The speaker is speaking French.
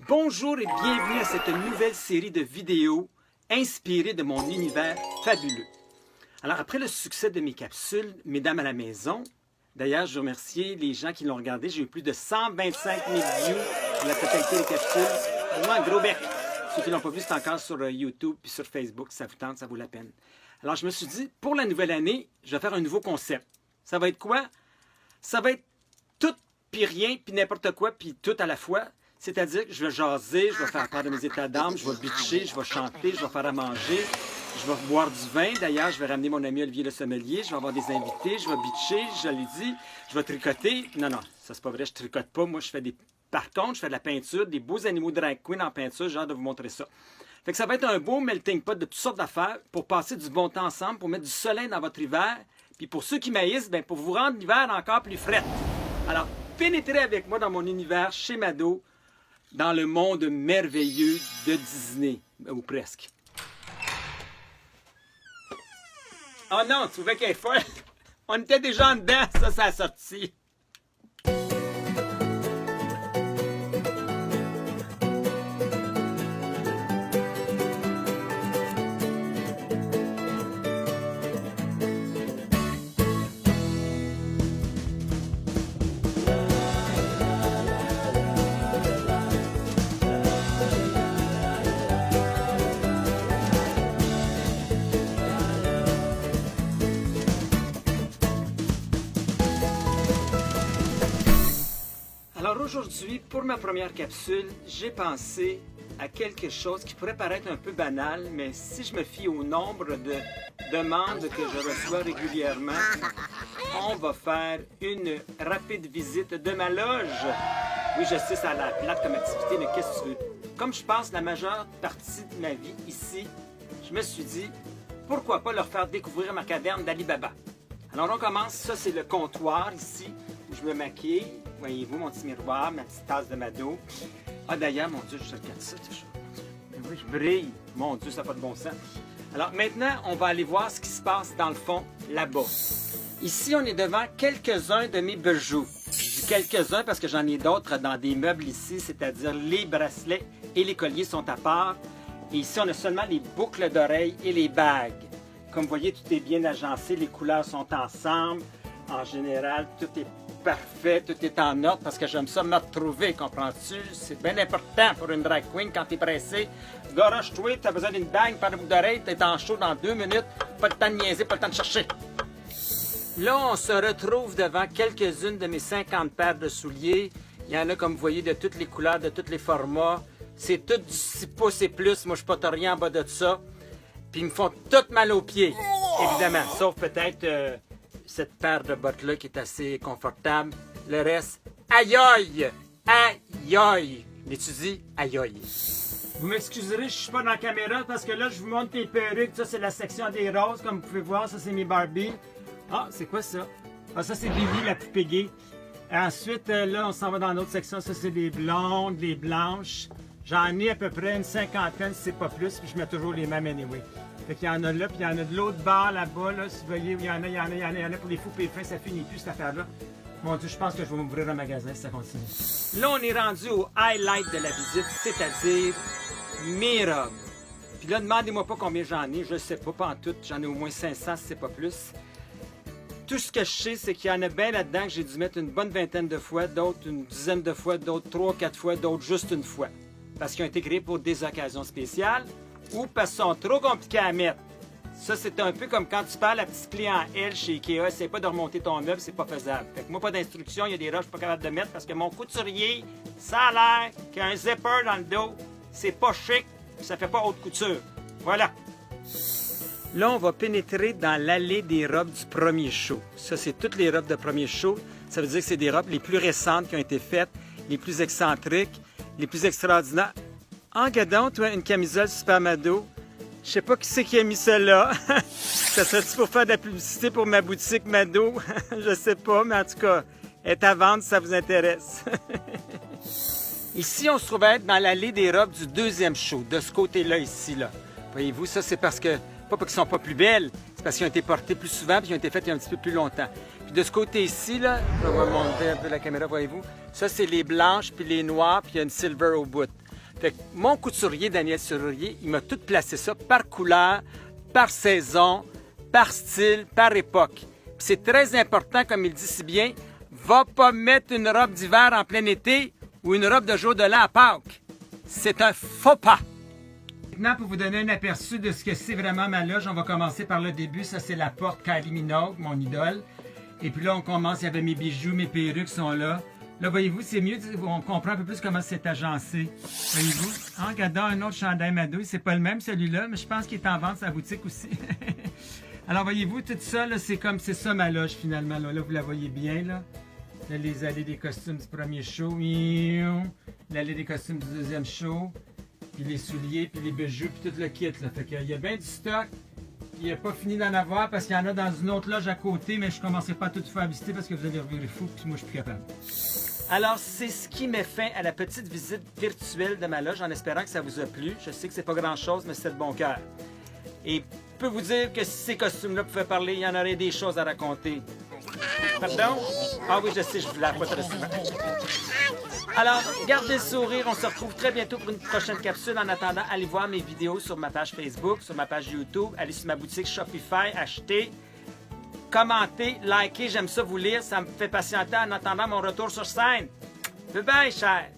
Bonjour et bienvenue à cette nouvelle série de vidéos inspirées de mon univers fabuleux. Alors, après le succès de mes capsules Mesdames à la maison, d'ailleurs, je remercie les gens qui l'ont regardé. J'ai eu plus de 125 000 views pour la totalité des capsules. Vraiment un gros bec. Ceux qui ne l'ont pas vu, c'est encore sur YouTube puis sur Facebook. Si ça vous tente, ça vaut la peine. Alors, je me suis dit, pour la nouvelle année, je vais faire un nouveau concept. Ça va être quoi? Ça va être tout puis rien, puis n'importe quoi, puis tout à la fois. C'est-à-dire que je vais jaser, je vais faire part de mes états d'âme, je vais bitcher, je vais chanter, je vais faire à manger, je vais boire du vin. D'ailleurs, je vais ramener mon ami Olivier le sommelier, je vais avoir des invités, je vais bitcher, je l'ai dit, je vais tricoter. Non, ça c'est pas vrai, je tricote pas. Moi, je fais des... Par contre, je fais de la peinture, des beaux animaux drag queen en peinture. J'ai hâte de vous montrer ça. Fait que ça va être un beau melting pot de toutes sortes d'affaires pour passer du bon temps ensemble, pour mettre du soleil dans votre hiver. Puis pour ceux qui maïssent, bien, pour vous rendre l'hiver encore plus frais. Alors, pénétrez avec moi dans mon univers chez Mado, dans le monde merveilleux de Disney, ou presque. Oh non, tu trouvais qu'elle est folle? On était déjà en dedans, ça a sorti. Alors aujourd'hui, pour ma première capsule, j'ai pensé à quelque chose qui pourrait paraître un peu banal, mais si je me fie au nombre de demandes que je reçois régulièrement, on va faire une rapide visite de ma loge. Oui, je sais, ça a l'air plate comme activité, mais qu'est-ce que tu veux? Comme je passe la majeure partie de ma vie ici, je me suis dit, pourquoi pas leur faire découvrir ma caverne d'Ali Baba? Alors on commence, ça c'est le comptoir ici, où je me maquille. Voyez-vous mon petit miroir, ma petite tasse de Mado. Ah d'ailleurs, mon Dieu, je regarde ça, c'est chaud. Oui, je brille. Mon Dieu, ça n'a pas de bon sens. Alors maintenant, on va aller voir ce qui se passe dans le fond, là-bas. Ici, on est devant quelques-uns de mes bijoux. Je dis quelques-uns parce que j'en ai d'autres dans des meubles ici, c'est-à-dire les bracelets et les colliers sont à part. Et ici, on a seulement les boucles d'oreilles et les bagues. Comme vous voyez, tout est bien agencé, les couleurs sont ensemble. En général, tout est parfait, tout est en ordre parce que j'aime ça me retrouver, comprends-tu? C'est bien important pour une drag queen quand t'es pressé. Garoche-toi, t'as besoin d'une bague par le bout d'oreille, t'es en show dans 2 minutes, pas le temps de niaiser, pas le temps de chercher. Là, on se retrouve devant quelques-unes de mes 50 paires de souliers. Il y en a, comme vous voyez, de toutes les couleurs, de tous les formats. C'est tout du 6 pouces et plus. Moi, je ne porte rien en bas de ça. Puis, ils me font tout mal aux pieds, évidemment. Sauf peut-être cette paire de bottes-là qui est assez confortable. Le reste, aïe aïe! Aïe aïe! Mais tu dis aïe aïe. Vous m'excuserez, je ne suis pas dans la caméra parce que là, je vous montre les perruques. Ça, c'est la section des roses, comme vous pouvez voir. Ça, c'est mes Barbie. Ah, c'est quoi ça? Ah, ça, c'est Billy, la poupée gay. Ensuite, là, on s'en va dans l'autre section. Ça, c'est des blondes, des blanches. J'en ai à peu près une cinquantaine, si c'est pas plus. Puis je mets toujours les mêmes anyway. Fait qu'il y en a là, puis il y en a de l'autre bord là-bas, là, si vous voyez, il y en a pour les fous et les fins, ça finit plus cette affaire-là. Mon Dieu, je pense que je vais m'ouvrir un magasin si ça continue. Là, on est rendu au highlight de la visite, c'est-à-dire mes robes. Puis là, demandez-moi pas combien j'en ai, je sais pas en tout, j'en ai au moins 500 si c'est pas plus. Tout ce que je sais, c'est qu'il y en a bien là-dedans que j'ai dû mettre une bonne vingtaine de fois, d'autres une dizaine de fois, d'autres 3-4 fois, d'autres juste une fois. Parce qu'ils ont été créés pour des occasions spéciales ou parce qu'ils sont trop compliqués à mettre. Ça, c'est un peu comme quand tu parles à petit clé en L chez Ikea, essaie pas de remonter ton meuble, c'est pas faisable. Fait que moi, pas d'instruction, il y a des roches pas capable de mettre parce que mon couturier, ça a l'air qu'il y a un zipper dans le dos, c'est pas chic, ça fait pas haute couture. Voilà. Là, on va pénétrer dans l'allée des robes du premier show. Ça, c'est toutes les robes de premier show. Ça veut dire que c'est des robes les plus récentes qui ont été faites, les plus excentriques, les plus extraordinaires. En gadon, toi, une camisole Super Mado. Je sais pas qui c'est qui a mis ça là. Ça serait-tu pour faire de la publicité pour ma boutique Mado? Je sais pas, mais en tout cas, elle est à vendre si ça vous intéresse. Ici, on se trouve à être dans l'allée des robes du deuxième show, de ce côté-là, ici, là. Voyez-vous, ça, c'est parce que, pas parce qu'elles sont pas plus belles, c'est parce qu'elles ont été portées plus souvent puis qu'elles ont été faites il y a un petit peu plus longtemps. Puis de ce côté-ci, là, je vais vous montrer un peu la caméra, voyez-vous, ça, c'est les blanches puis les noires puis il y a une silver au bout. Fait que mon couturier, Daniel Serrurier, il m'a tout placé ça par couleur, par saison, par style, par époque. C'est très important, comme il dit si bien, va pas mettre une robe d'hiver en plein été ou une robe de jour de l'an à Pâques. C'est un faux pas. Maintenant, pour vous donner un aperçu de ce que c'est vraiment ma loge, on va commencer par le début. Ça, c'est la porte Kylie Minogue, mon idole. Et puis là, on commence, il y avait mes bijoux, mes perruques sont là. Là, voyez-vous, c'est mieux, on comprend un peu plus comment c'est agencé. Voyez-vous? En regardant un autre chandail Madouille, c'est pas le même celui-là, mais je pense qu'il est en vente à la boutique aussi. Alors, voyez-vous, tout ça, c'est comme, c'est ça ma loge finalement. Là, vous la voyez bien, là. Là, les allées des costumes du premier show. L'allée des costumes du deuxième show. Puis les souliers, puis les bijoux, puis tout le kit, là. Fait qu'il y a bien du stock. Il n'a pas fini d'en avoir parce qu'il y en a dans une autre loge à côté, mais je ne commencerai pas à tout faire visiter parce que vous allez revirer fou, puis moi, je suis plus capable. Alors, c'est ce qui met fin à la petite visite virtuelle de ma loge, en espérant que ça vous a plu. Je sais que c'est pas grand-chose, mais c'est de bon cœur. Et je peux vous dire que si ces costumes-là pouvaient parler, il y en aurait des choses à raconter. Pardon? Ah oui, je sais, je vous la pas très souvent. Alors, gardez le sourire. On se retrouve très bientôt pour une prochaine capsule. En attendant, allez voir mes vidéos sur ma page Facebook, sur ma page YouTube. Allez sur ma boutique Shopify, achetez, commentez, likez. J'aime ça vous lire. Ça me fait patienter en attendant mon retour sur scène. Bye bye, cher.